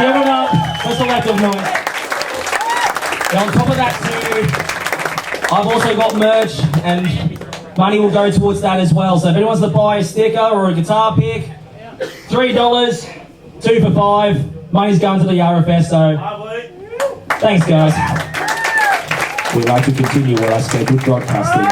Give it up for Selective Noise. And on top of that too, I've also got merch and money will go towards that as well. So if anyone wants to buy a sticker or a guitar pick, $3, 2 for $5. Money's going to the Yarrafesto. Thanks guys. We'd like to continue while I stay good broadcasting.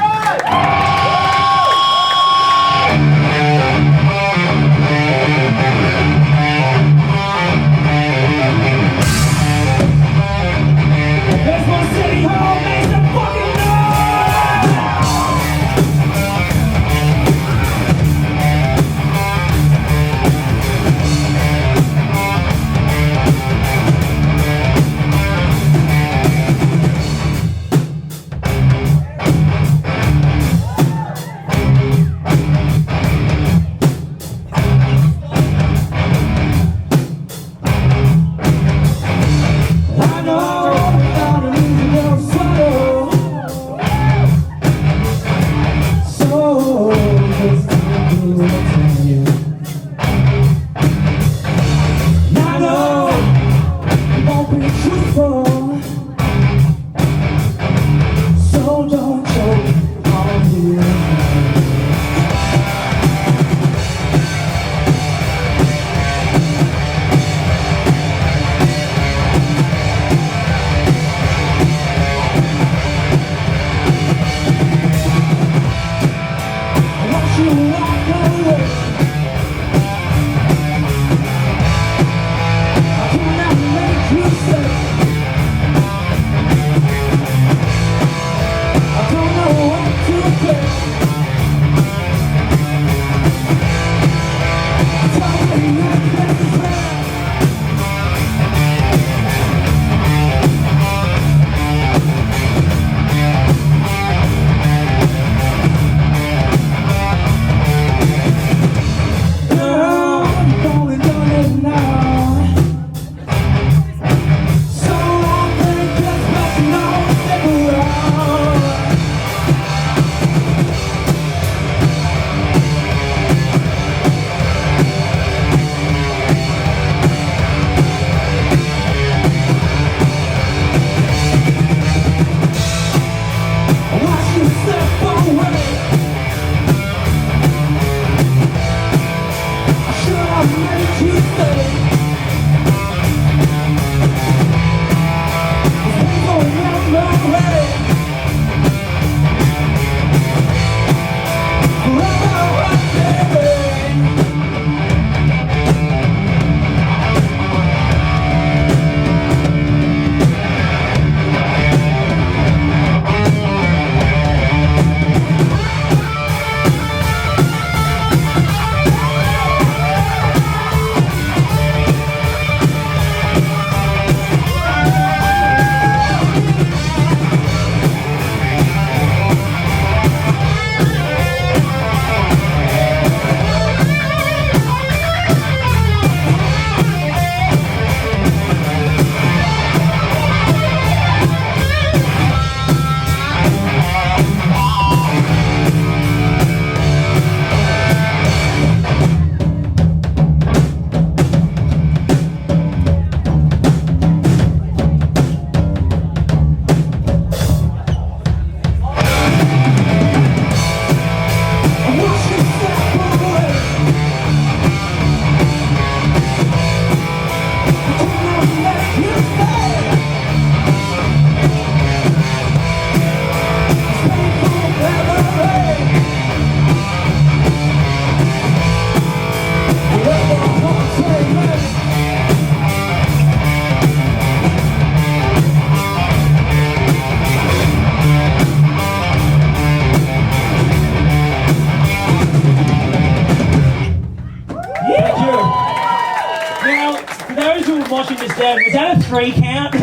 Watching this down, was that a 3 count?